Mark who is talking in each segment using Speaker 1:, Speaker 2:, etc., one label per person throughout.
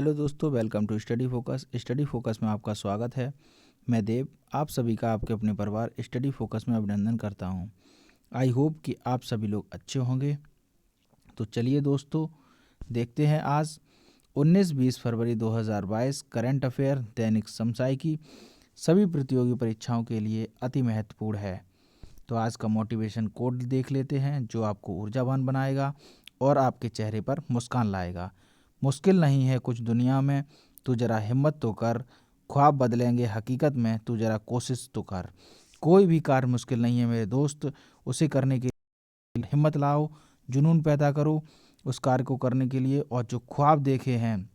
Speaker 1: Hello दोस्तों, welcome to Study Focus. Study Focus में आपका स्वागत है। मैं देव आप सभी का आपके अपने परिवार स्टडी फोकस में अभिनंदन करता हूं। आई होप कि आप सभी लोग अच्छे होंगे। तो चलिए दोस्तों, देखते हैं आज 19-20 फरवरी 2022 करंट अफेयर दैनिक समसाई की सभी प्रतियोगी परीक्षाओं के लिए अति महत्वपूर्ण है। तो आज का मोटिवेशन कोड देख लेते हैं जो आपको ऊर्जावान बनाएगा और आपके चेहरे पर मुस्कान लाएगा। मुश्किल नहीं है कुछ दुनिया में, तू जरा हिम्मत तो कर, ख्वाब बदलेंगे हकीकत में, तू जरा कोशिश तो कर। कोई भी कार्य मुश्किल नहीं है मेरे दोस्त, उसे करने के लिए हिम्मत लाओ, जुनून पैदा करो उस कार्य को करने के लिए, और जो ख्वाब देखे हैं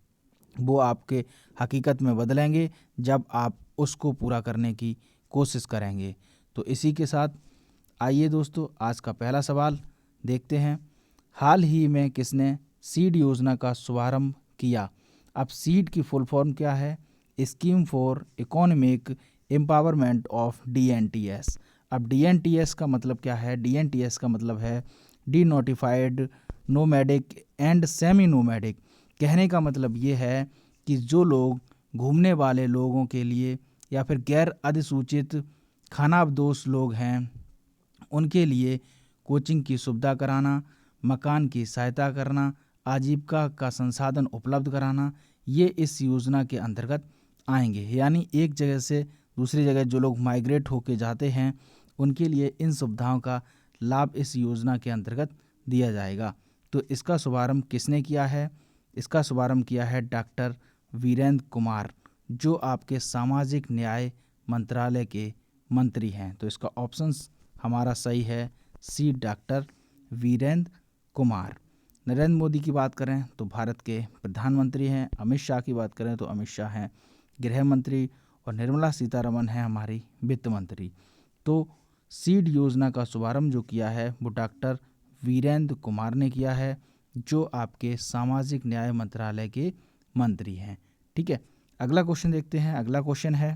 Speaker 1: वो आपके हकीकत में बदलेंगे जब आप उसको पूरा करने की कोशिश करेंगे। तो इसी के साथ आइए दोस्तों, आज का पहला सवाल देखते हैं। हाल ही में किसने सीड योजना का शुभारंभ किया? अब सीड की फुल फॉर्म क्या है? Scheme for economic empowerment of DNTs. अब डीएनटीएस का मतलब क्या है? डीएनटीएस का मतलब है D notified nomadic and semi nomadic. कहने का मतलब ये है कि जो लोग घूमने वाले लोगों के लिए या फिर गैर अधिसूचित खानाबदोश लोग हैं उनके लिए कोचिंग की सुविधा कराना, मकान की सहायता करना, आजीविका का संसाधन उपलब्ध कराना, ये इस योजना के अंतर्गत आएंगे। यानी एक जगह से दूसरी जगह जो लोग माइग्रेट होके जाते हैं उनके लिए इन सुविधाओं का लाभ इस योजना के अंतर्गत दिया जाएगा। तो इसका शुभारंभ किसने किया है? इसका शुभारंभ किया है डॉक्टर वीरेंद्र कुमार, जो आपके सामाजिक न्याय मंत्रालय के मंत्री हैं। तो इसका ऑप्शन हमारा सही है सी, डॉक्टर वीरेंद्र कुमार। नरेंद्र मोदी की बात करें तो भारत के प्रधानमंत्री हैं। अमित शाह की बात करें तो अमित शाह हैं गृह मंत्री, और निर्मला सीतारमण हैं हमारी वित्त मंत्री। तो सीड योजना का शुभारंभ जो किया है वो डॉक्टर वीरेंद्र कुमार ने किया है, जो आपके सामाजिक न्याय मंत्रालय के मंत्री हैं। ठीक है, अगला क्वेश्चन देखते हैं। अगला क्वेश्चन है,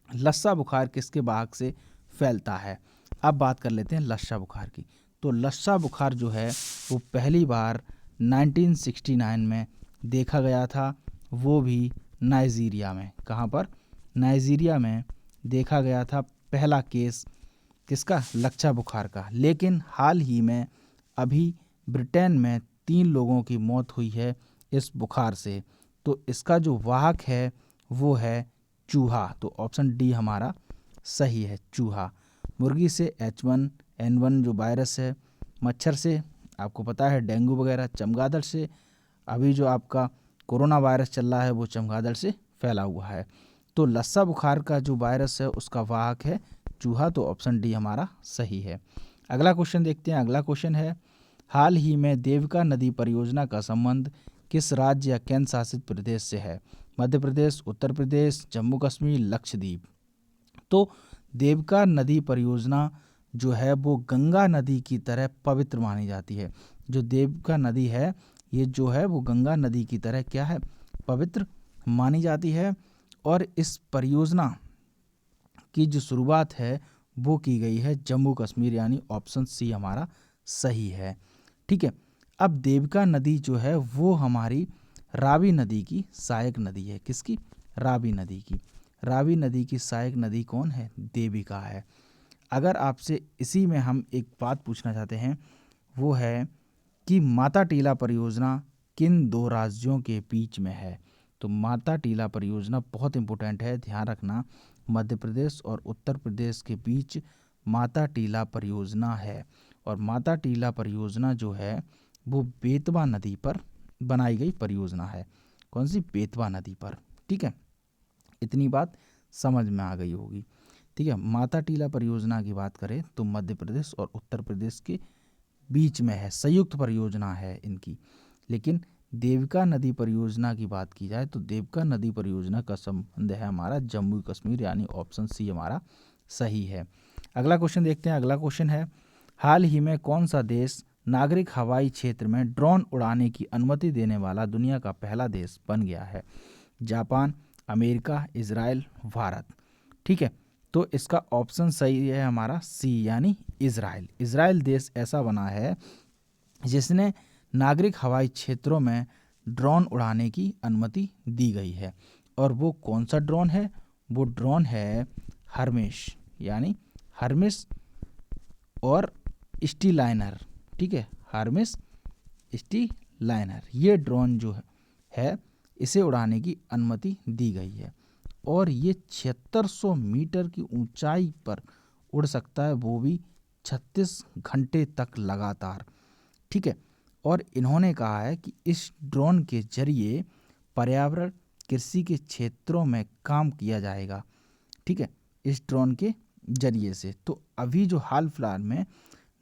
Speaker 1: लस्सा बुखार किसके वाहक से फैलता है? अब बात कर लेते हैं लस्सा बुखार की। तो लस्सा बुखार जो है वो पहली बार 1969 में देखा गया था, वो भी नाइजीरिया में। कहाँ पर? नाइजीरिया में देखा गया था पहला केस किसका? लस्सा बुखार का। लेकिन हाल ही में अभी ब्रिटेन में 3 लोगों की मौत हुई है इस बुखार से। तो इसका जो वाहक है वो है चूहा। तो ऑप्शन डी हमारा सही है, चूहा। मुर्गी से H1N1 जो वायरस है, मच्छर से आपको पता है डेंगू वगैरह, चमगादड़ से अभी जो आपका कोरोना वायरस चल रहा है वो चमगादड़ से फैला हुआ है। तो लस्सा बुखार का जो वायरस है उसका वाहक है चूहा। तो ऑप्शन डी हमारा सही है। अगला क्वेश्चन देखते हैं। अगला क्वेश्चन है, हाल ही में देविका नदी परियोजना का संबंध किस राज्य या केंद्र शासित प्रदेश से है? मध्य प्रदेश, उत्तर प्रदेश, जम्मू कश्मीर, लक्षद्वीप। तो देविका नदी परियोजना जो है वो गंगा नदी की तरह पवित्र मानी जाती है। जो देविका नदी है ये जो है वो गंगा नदी की तरह क्या है? पवित्र मानी जाती है। और इस परियोजना की जो शुरुआत है वो की गई है जम्मू कश्मीर, यानी ऑप्शन सी हमारा सही है। ठीक है, अब देविका नदी जो है वो हमारी रावी नदी की सहायक नदी है। किसकी? रावी नदी की। रावी नदी की सहायक नदी कौन है? देविका है। अगर आपसे इसी में हम एक बात पूछना चाहते हैं, वो है कि माता टीला परियोजना किन 2 राज्यों के बीच में है? तो माता टीला परियोजना बहुत इंपॉर्टेंट है, ध्यान रखना। मध्य प्रदेश और उत्तर प्रदेश के बीच माता टीला परियोजना है। और माता टीला परियोजना जो है वो बेतवा नदी पर बनाई गई परियोजना है। कौन सी? बेतवा नदी पर। ठीक है, इतनी बात समझ में आ गई होगी। ठीक है, माता टीला परियोजना की बात करें तो मध्य प्रदेश और उत्तर प्रदेश के बीच में है, संयुक्त परियोजना है इनकी। लेकिन देविका नदी परियोजना की बात की जाए तो देविका नदी परियोजना का संबंध है हमारा जम्मू कश्मीर, यानी ऑप्शन सी हमारा सही है। अगला क्वेश्चन देखते हैं। अगला क्वेश्चन है, हाल ही में कौन सा देश नागरिक हवाई क्षेत्र में ड्रोन उड़ाने की अनुमति देने वाला दुनिया का पहला देश बन गया है? Japan, America, Israel, Bharat. ठीक है, तो इसका ऑप्शन सही है हमारा सी, यानी इजराइल। इजराइल देश ऐसा बना है जिसने नागरिक हवाई क्षेत्रों में ड्रोन उड़ाने की अनुमति दी गई है। और वो कौन सा ड्रोन है? वो ड्रोन है हर्मेस, यानी हर्मेस और स्टीलाइनर। ठीक है, हर्मेस स्टीलाइनर, ये ड्रोन जो है इसे उड़ाने की अनुमति दी गई है। और ये 7600 मीटर की ऊंचाई पर उड़ सकता है, वो भी 36 घंटे तक लगातार। ठीक है, और इन्होंने कहा है कि इस ड्रोन के जरिए पर्यावरण, कृषि के क्षेत्रों में काम किया जाएगा। ठीक है, इस ड्रोन के जरिए से। तो अभी जो हाल फिलहाल में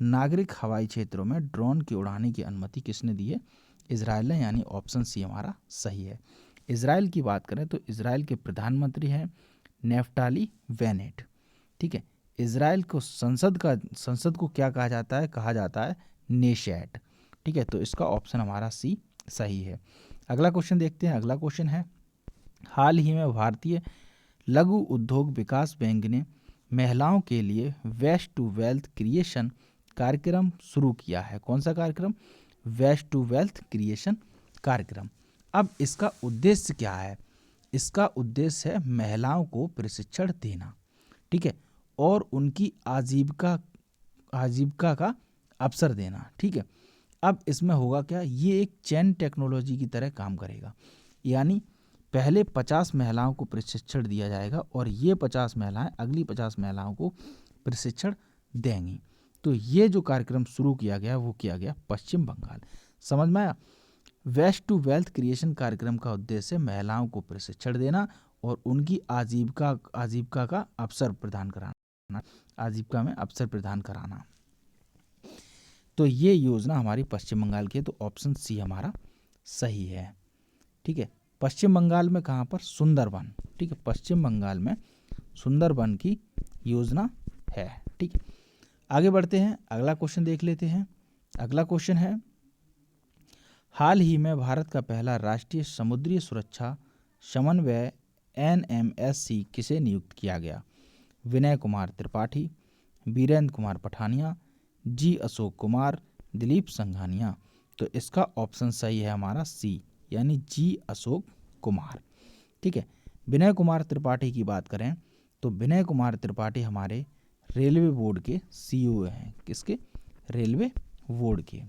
Speaker 1: नागरिक हवाई क्षेत्रों में ड्रोन के उड़ाने की अनुमति किसने दी है? इजराइल ने, यानी ऑप्शन सी हमारा सही है। इजराइल की बात करें तो इजराइल के प्रधानमंत्री हैं नेफ्ताली बेनेट। ठीक है, इजराइल को संसद को क्या कहा जाता है? कहा जाता है नेशेट। ठीक है, तो इसका ऑप्शन हमारा सी सही है। अगला क्वेश्चन देखते हैं। अगला क्वेश्चन है, हाल ही में भारतीय लघु उद्योग विकास बैंक ने महिलाओं के लिए वेस्ट टू वेल्थ क्रिएशन कार्यक्रम शुरू किया है। कौन सा कार्यक्रम? वेस्ट टू वेल्थ क्रिएशन कार्यक्रम। अब इसका उद्देश्य क्या है? इसका उद्देश्य है महिलाओं को प्रशिक्षण देना। ठीक है, और उनकी आजीविका का अवसर देना। ठीक है, अब इसमें होगा क्या? ये एक चेन टेक्नोलॉजी की तरह काम करेगा, यानी पहले 50 महिलाओं को प्रशिक्षण दिया जाएगा और ये 50 महिलाएं अगली 50 महिलाओं को प्रशिक्षण देंगी। तो ये जो कार्यक्रम शुरू किया गया वो किया गया पश्चिम बंगाल। समझ में आया? वेस्ट टू वेल्थ क्रिएशन कार्यक्रम का उद्देश्य महिलाओं को प्रशिक्षण देना और उनकी आजीविका का अवसर प्रदान कराना, आजीविका में अवसर प्रदान कराना। तो ये योजना हमारी पश्चिम बंगाल की है, तो ऑप्शन सी हमारा सही है। ठीक है, पश्चिम बंगाल में कहाँ पर? सुंदरबन। ठीक है, पश्चिम बंगाल में सुंदरबन की योजना है। ठीक है, आगे बढ़ते हैं, अगला क्वेश्चन देख लेते हैं। अगला क्वेश्चन है, हाल ही में भारत का पहला राष्ट्रीय समुद्री सुरक्षा समन्वय NMSC किसे नियुक्त किया गया? विनय कुमार त्रिपाठी, वीरेंद्र कुमार पठानिया, जी अशोक कुमार, दिलीप संघानिया। तो इसका ऑप्शन सही है हमारा सी, यानी जी अशोक कुमार। ठीक है, विनय कुमार त्रिपाठी की बात करें तो विनय कुमार त्रिपाठी हमारे रेलवे बोर्ड के CEO हैं। किसके? रेलवे बोर्ड के।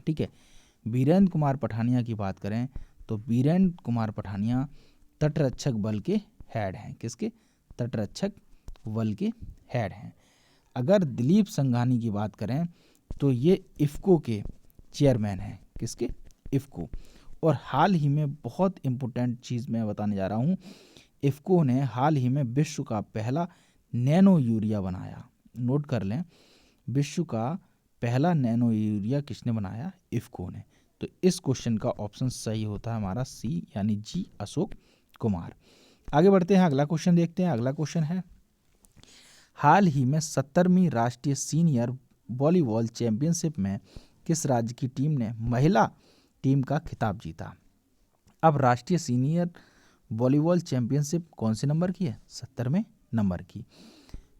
Speaker 1: ठीक है, वीरेंद्र कुमार पठानिया की बात करें तो वीरेंद्र कुमार पठानिया तटरक्षक बल के हेड हैं। किसके? तटरक्षक बल के हेड हैं। अगर दिलीप संघानी की बात करें तो ये इफ्को के चेयरमैन हैं। किसके? इफ्को। और हाल ही में बहुत इम्पोर्टेंट चीज़ मैं बताने जा रहा हूँ, इफ्को ने हाल ही में विश्व का पहला नैनो यूरिया बनाया। नोट कर लें, विश्व का पहला नैनो यूरिया किसने बनाया? इफ्को ने। तो इस क्वेश्चन का ऑप्शन सही होता है हमारा सी, यानी जी अशोक कुमार। आगे बढ़ते हैं, अगला क्वेश्चन देखते हैं। अगला क्वेश्चन है, हाल ही में 70वीं राष्ट्रीय सीनियर वॉलीबॉल चैंपियनशिप में किस राज्य की टीम ने महिला टीम का खिताब जीता? अब राष्ट्रीय सीनियर वॉलीबॉल चैंपियनशिप कौन से नंबर की है? 70वें नंबर की।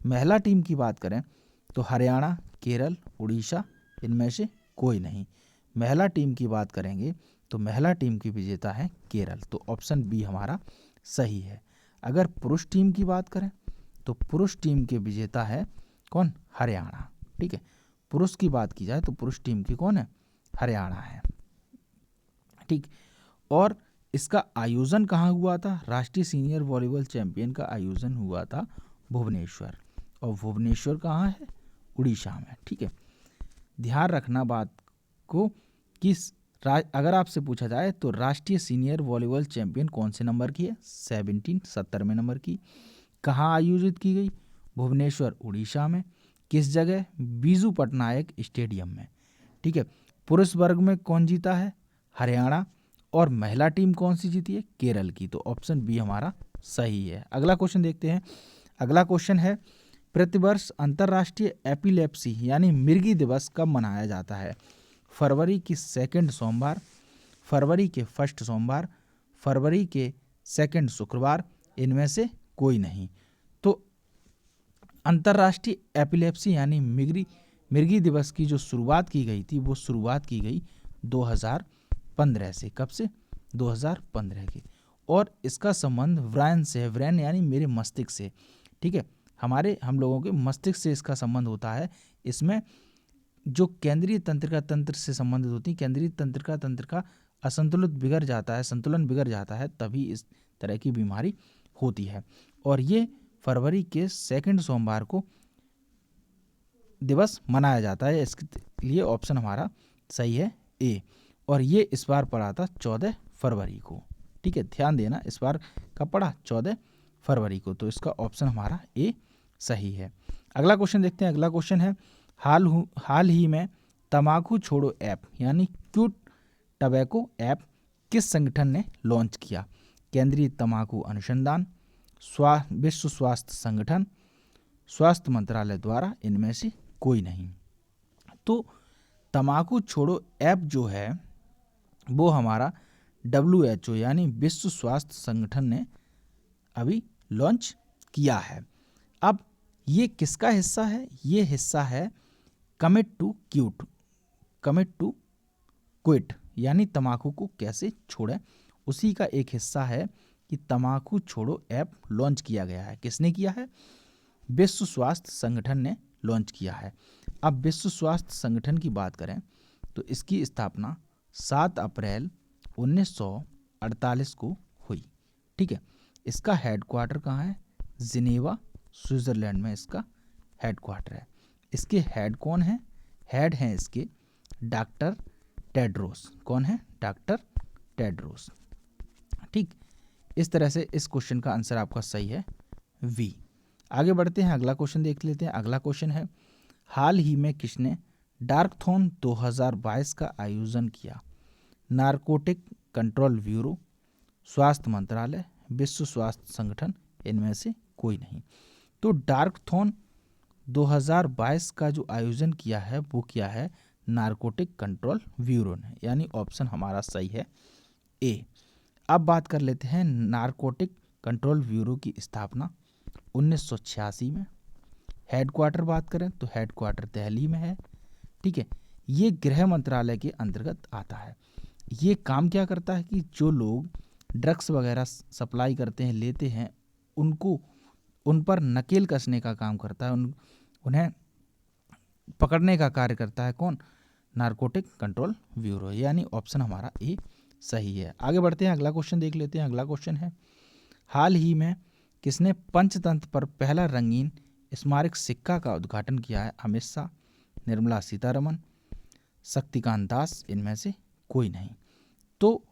Speaker 1: महिला टीम की बात करें तो हरियाणा, केरल, उड़ीसा, इनमें से कोई नहीं। महिला टीम की बात करेंगे तो महिला टीम की विजेता है केरल, तो ऑप्शन बी हमारा सही है। अगर पुरुष टीम की बात करें तो पुरुष टीम के विजेता है कौन? हरियाणा। ठीक है, पुरुष की बात की जाए तो पुरुष टीम की कौन है? हरियाणा है। ठीक, और इसका आयोजन कहाँ हुआ था? राष्ट्रीय सीनियर वॉलीबॉल चैंपियन का आयोजन हुआ था भुवनेश्वर, और भुवनेश्वर कहाँ है? उड़ीसा में। ठीक है, ध्यान रखना बात को कि अगर आपसे पूछा जाए तो राष्ट्रीय सीनियर वॉलीबॉल चैंपियन कौन से नंबर की है? 70वें नंबर की। कहाँ आयोजित की गई? भुवनेश्वर, उड़ीसा में। किस जगह? बीजू पटनायक स्टेडियम में। ठीक है, पुरुष वर्ग में कौन जीता है? हरियाणा। और महिला टीम कौन सी जीती है? केरल की। तो ऑप्शन बी हमारा सही है। अगला क्वेश्चन देखते हैं। अगला क्वेश्चन है, प्रतिवर्ष अंतर्राष्ट्रीय एपिलेप्सी यानी मिर्गी दिवस कब मनाया जाता है? फरवरी की सेकंड सोमवार, फरवरी के फर्स्ट सोमवार, फरवरी के सेकंड शुक्रवार, इनमें से कोई नहीं। तो अंतर्राष्ट्रीय एपिलेप्सी यानी मिर्गी दिवस की जो शुरुआत की गई थी वो शुरुआत की गई 2013 2015 से। कब से? 2015 के। और इसका संबंध ब्रेन से है, ब्रेन यानी मेरे मस्तिष्क से, ठीक है, हम लोगों के मस्तिष्क से इसका संबंध होता है। इसमें जो केंद्रीय तंत्रिका तंत्र से संबंधित होती है, केंद्रीय तंत्रिका तंत्र का असंतुलित बिगड़ जाता है, संतुलन बिगड़ जाता है, तभी इस तरह की बीमारी होती है। और ये फरवरी के 2 सोमवार को दिवस मनाया जाता है। इसके लिए ऑप्शन हमारा सही है ए। और ये इस बार पड़ा था 14 फरवरी को, ठीक है, ध्यान देना, इस बार कब पड़ा? 14 फरवरी को। तो इसका ऑप्शन हमारा ए सही है। अगला क्वेश्चन देखते हैं। अगला क्वेश्चन है, हाल ही में तम्बाकू छोड़ो ऐप यानी क्यूट टबैको ऐप किस संगठन ने लॉन्च किया? केंद्रीय तम्बाकू अनुसंधान, विश्व स्वास्थ्य संगठन, स्वास्थ्य मंत्रालय द्वारा, इनमें से कोई नहीं। तो तम्बाकू छोड़ो ऐप जो है वो हमारा WHO यानी विश्व स्वास्थ्य संगठन ने अभी लॉन्च किया है। अब ये किसका हिस्सा है? ये हिस्सा है कमिट टू क्विट यानी तम्बाकू को कैसे छोड़ें, उसी का एक हिस्सा है कि तम्बाकू छोड़ो ऐप लॉन्च किया गया है। किसने किया है? विश्व स्वास्थ्य संगठन ने लॉन्च किया है। अब विश्व स्वास्थ्य संगठन की बात करें तो इसकी स्थापना 7 अप्रैल 1948 को हुई, ठीक है। इसका हेडक्वार्टर कहाँ है? जिनेवा, स्विट्जरलैंड में इसका हेडक्वार्टर है। इसके हेड कौन है? हेड हैं इसके डॉक्टर टेड्रोस। कौन है? डॉक्टर टेड्रोस, ठीक। इस तरह से इस क्वेश्चन का आंसर आपका सही है वी। आगे बढ़ते हैं, अगला क्वेश्चन देख लेते हैं। अगला क्वेश्चन है, हाल ही में किसने डार्कथॉन 2022 का आयोजन किया? नारकोटिक कंट्रोल ब्यूरो, स्वास्थ्य मंत्रालय, विश्व स्वास्थ्य संगठन, इनमें से कोई नहीं। तो डार्कथॉन 2022 का जो आयोजन किया है वो किया है नारकोटिक कंट्रोल ब्यूरो ने, यानी ऑप्शन हमारा सही है ए। अब बात कर लेते हैं नारकोटिक कंट्रोल ब्यूरो की स्थापना 1986 में। हेडक्वार्टर बात करें तो हेडक्वार्टर दिल्ली में है, ठीक है। ये गृह मंत्रालय के अंतर्गत आता है। ये काम क्या करता है कि जो लोग ड्रग्स वगैरह सप्लाई करते हैं, लेते हैं, उन पर नकेल कसने का काम करता है, उन्हें पकड़ने का कार्य करता है। कौन? नारकोटिक कंट्रोल ब्यूरो, यानी ऑप्शन हमारा ए सही है। आगे बढ़ते हैं, अगला क्वेश्चन देख लेते हैं। अगला क्वेश्चन है, हाल ही में किसने पंचतंत्र पर पहला रंगीन स्मारक सिक्का का उद्घाटन किया है? अमित शाह, निर्मला सीतारमण, शक्तिकांत दास, इनमें से कोई नहीं। तो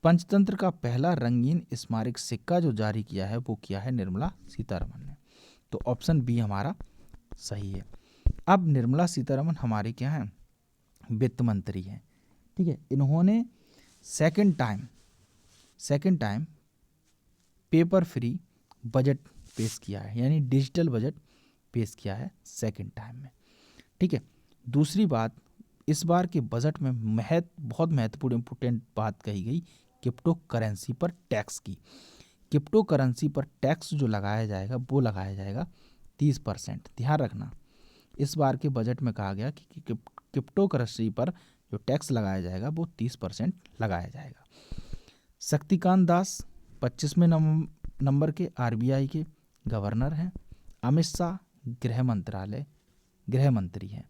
Speaker 1: पंचतंत्र का पहला रंगीन स्मारक सिक्का जो जारी किया है वो किया है निर्मला सीतारमण ने। तो ऑप्शन बी हमारा सही है। अब निर्मला सीतारमण हमारी क्या है? वित्त मंत्री हैं, ठीक है। इन्होंने second time paper free budget पेश किया है, यानी डिजिटल बजट पेश किया है सेकंड टाइम में, ठीक है। दूसरी बात, इस बार के बजट में बहुत महत्वपूर्ण इंपोर्टेंट बात कही गई क्रिप्टो करेंसी पर टैक्स की। क्रिप्टो करेंसी पर टैक्स जो लगाया जाएगा वो लगाया जाएगा 30%। ध्यान रखना, इस बार के बजट में कहा गया कि क्रिप्टो करेंसी पर जो टैक्स लगाया जाएगा वो 30% लगाया जाएगा। शक्तिकांत दास 25वें नंबर के RBI के गवर्नर हैं। अमित शाह गृह मंत्री हैं,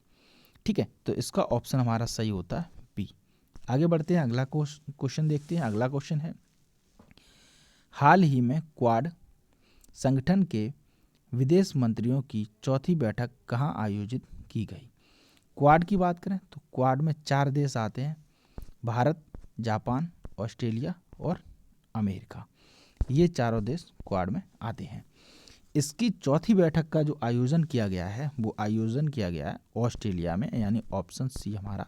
Speaker 1: ठीक है। तो इसका ऑप्शन हमारा सही होता है बी। आगे बढ़ते हैं, अगला क्वेश्चन देखते हैं। अगला क्वेश्चन है, हाल ही में क्वाड संगठन के विदेश मंत्रियों की चौथी बैठक कहाँ आयोजित की गई? क्वाड की बात करें तो क्वाड में 4 देश आते हैं, भारत, जापान, ऑस्ट्रेलिया और अमेरिका। ये चारों देश क्वाड में आते हैं। इसकी चौथी बैठक का जो आयोजन किया गया है वो आयोजन किया गया है ऑस्ट्रेलिया में, यानी ऑप्शन सी हमारा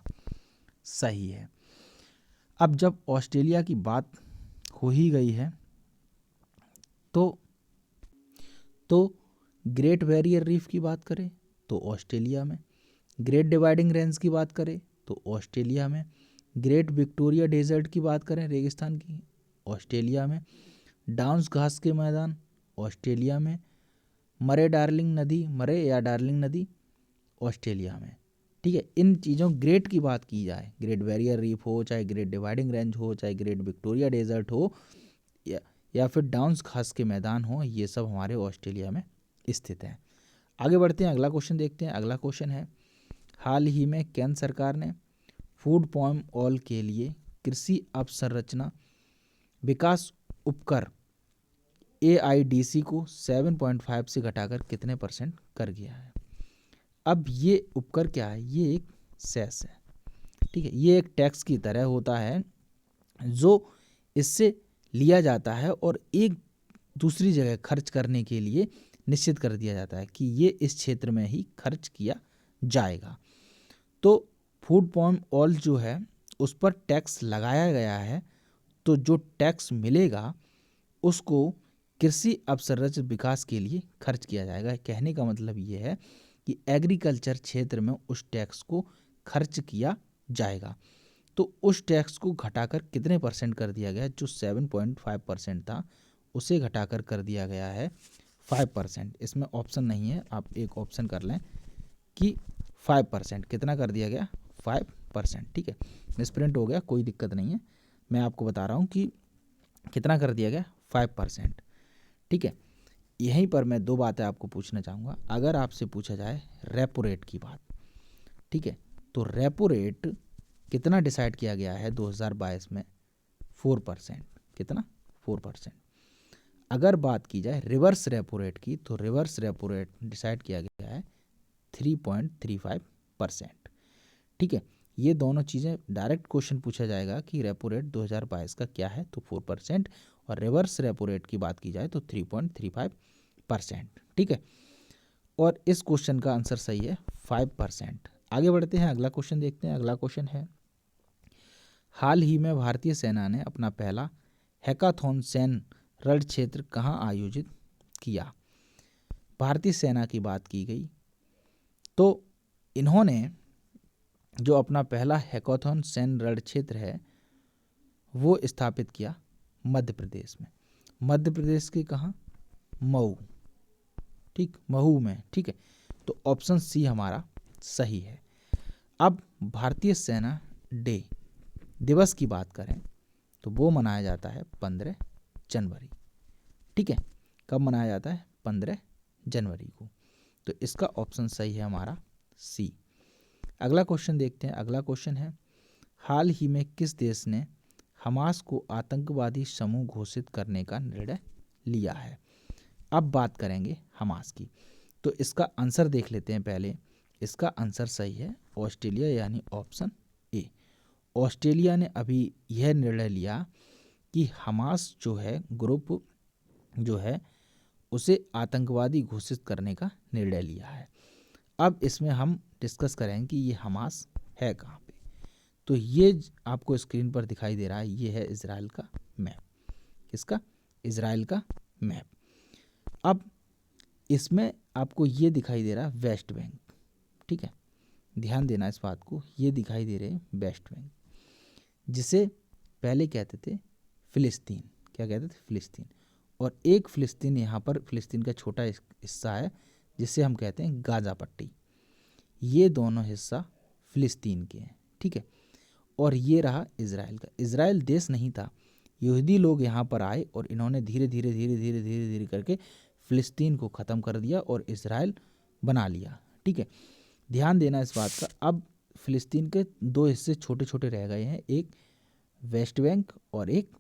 Speaker 1: सही है। अब जब ऑस्ट्रेलिया की बात हो ही गई है तो ग्रेट बैरियर रीफ की बात करें तो ऑस्ट्रेलिया में, ग्रेट डिवाइडिंग रेंज की बात करें तो ऑस्ट्रेलिया में, ग्रेट विक्टोरिया डेजर्ट की बात करें रेगिस्तान की, ऑस्ट्रेलिया में, डाउन्स घास के मैदान ऑस्ट्रेलिया में, मरे या डार्लिंग नदी ऑस्ट्रेलिया में। ठीक है, इन चीज़ों ग्रेट की बात की जाए, ग्रेट बैरियर रीफ हो, चाहे ग्रेट डिवाइडिंग रेंज हो, चाहे ग्रेट विक्टोरिया डेजर्ट हो, या फिर डाउन्स खास के मैदान हो, ये सब हमारे ऑस्ट्रेलिया में स्थित हैं। आगे बढ़ते हैं, अगला क्वेश्चन देखते हैं। अगला क्वेश्चन है, हाल ही में केंद्र सरकार ने फूड पाम ऑयल के लिए कृषि अवसंरचना विकास उपकर AIDC को 7.5 से घटाकर कितने % कर गया है। अब ये उपकर क्या है, ये एक सेस है, ठीक है, ये एक टैक्स की तरह होता है जो इससे लिया जाता है और एक दूसरी जगह खर्च करने के लिए निश्चित कर दिया जाता है कि ये इस क्षेत्र में ही खर्च किया जाएगा। तो फूड पाम ऑयल जो है उस पर टैक्स लगाया गया है, तो जो टैक्स मिलेगा उसको कृषि अवसंरचना विकास के लिए खर्च किया जाएगा। कहने का मतलब ये है कि एग्रीकल्चर क्षेत्र में उस टैक्स को खर्च किया जाएगा। तो उस टैक्स को घटाकर कितने % कर दिया गया, जो 7.5% था उसे घटाकर कर दिया गया है 5%। इसमें ऑप्शन नहीं है, आप एक ऑप्शन कर लें कि 5%। कितना कर दिया गया, 5%, ठीक है, मिसप्रिंट हो गया, कोई दिक्कत नहीं है, मैं आपको बता रहा हूँ कि कितना कर दिया गया, 5%, ठीक है। यहीं पर मैं दो बातें आपको पूछना चाहूँगा। अगर आपसे पूछा जाए रेपो रेट की बात, ठीक है, तो रेपो रेट कितना डिसाइड किया गया है 2022 में, 4%। कितना, 4%। अगर बात की जाए रिवर्स रेपो रेट की, तो रिवर्स रेपो रेट डिसाइड किया गया है 3.35%, ठीक है। ये दोनों चीज़ें डायरेक्ट क्वेश्चन पूछा जाएगा कि रेपो रेट 2022 का क्या है, तो 4%, और रिवर्स रेपो रेट की बात की जाए तो 3.35%, ठीक है। और इस क्वेश्चन का आंसर सही है 5%। आगे बढ़ते हैं, अगला क्वेश्चन देखते हैं। अगला क्वेश्चन है, हाल ही में भारतीय सेना ने अपना पहला हैकाथॉन सैन्य रण क्षेत्र कहाँ आयोजित किया। भारतीय सेना की बात की गई तो इन्होंने जो अपना पहला हैकाथॉन सैन्य रण क्षेत्र है वो स्थापित किया मध्य प्रदेश में। मध्य प्रदेश के कहाँ, मऊ, ठीक, महू में, ठीक है। तो ऑप्शन सी हमारा सही है। अब भारतीय सेना डे दिवस की बात करें तो वो मनाया जाता है 15 जनवरी, ठीक है। कब मनाया जाता है, 15 जनवरी को। तो इसका ऑप्शन सही है हमारा सी। अगला क्वेश्चन देखते हैं। अगला क्वेश्चन है, हाल ही में किस देश ने हमास को आतंकवादी समूह घोषित करने का निर्णय लिया है। अब बात करेंगे हमास की, तो इसका आंसर देख लेते हैं पहले। इसका आंसर सही है ऑस्ट्रेलिया, यानी ऑप्शन ए। ऑस्ट्रेलिया ने अभी यह निर्णय लिया कि हमास जो है ग्रुप जो है उसे आतंकवादी घोषित करने का निर्णय लिया है। अब इसमें हम डिस्कस करेंगे कि ये हमास है कहाँ पे। तो ये आपको स्क्रीन पर दिखाई दे रहा है, ये है इजराइल का मैप। किसका, इजराइल का मैप। अब इसमें आपको ये दिखाई दे रहा है वेस्ट बैंक, ठीक है, ध्यान देना इस बात को, ये दिखाई दे रहे हैं वेस्ट बैंक, जिसे पहले कहते थे फिलिस्तीन। क्या कहते थे, फिलिस्तीन। और एक फिलिस्तीन यहाँ पर, फिलिस्तीन का छोटा हिस्सा है जिसे हम कहते हैं गाजा पट्टी। ये दोनों हिस्सा फिलिस्तीन के हैं, ठीक है। और ये रहा इजराइल का। इजराइल देश नहीं था, यहूदी लोग यहाँ पर आए और इन्होंने धीरे धीरे धीरे धीरे धीरे धीरे करके फिलिस्तीन को ख़त्म कर दिया और इजराइल बना लिया, ठीक है। ध्यान देना इस बात का। अब फिलिस्तीन के दो हिस्से छोटे छोटे रह गए हैं, एक वेस्ट बैंक और एक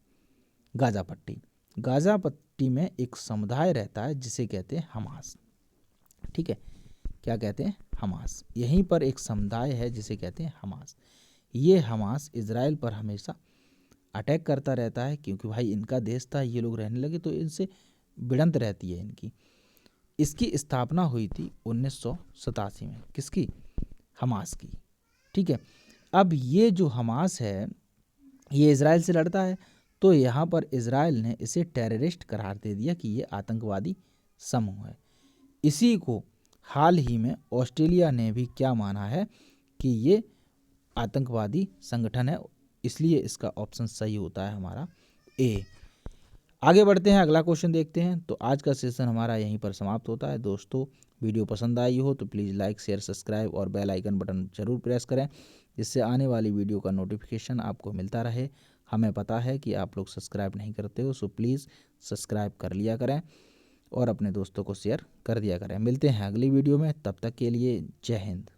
Speaker 1: गाजा पट्टी। गाजा पट्टी में एक समुदाय रहता है जिसे कहते हैं हमास, ठीक है। क्या कहते हैं, हमास। यहीं पर एक समुदाय है जिसे कहते हैं हमास। ये हमास इजराइल पर हमेशा अटैक करता रहता है, क्योंकि भाई इनका देश था, ये लोग रहने लगे तो इनसे भिड़ंत रहती है इनकी। इसकी स्थापना हुई थी 1987 में। किसकी, हमास की, ठीक है। अब ये जो हमास है ये इजराइल से लड़ता है, तो यहाँ पर इजराइल ने इसे टेररिस्ट करार दे दिया कि ये आतंकवादी समूह है। इसी को हाल ही में ऑस्ट्रेलिया ने भी क्या माना है कि ये आतंकवादी संगठन है, इसलिए इसका ऑप्शन सही होता है हमारा ए। आगे बढ़ते हैं, अगला क्वेश्चन देखते हैं। तो आज का सेशन हमारा यहीं पर समाप्त होता है। दोस्तों वीडियो पसंद आई हो तो प्लीज़ लाइक, शेयर, सब्सक्राइब और बेल आइकन बटन जरूर प्रेस करें, जिससे आने वाली वीडियो का नोटिफिकेशन आपको मिलता रहे। हमें पता है कि आप लोग सब्सक्राइब नहीं करते हो, सो प्लीज़ सब्सक्राइब कर लिया करें और अपने दोस्तों को शेयर कर दिया करें। मिलते हैं अगली वीडियो में, तब तक के लिए जय हिंद।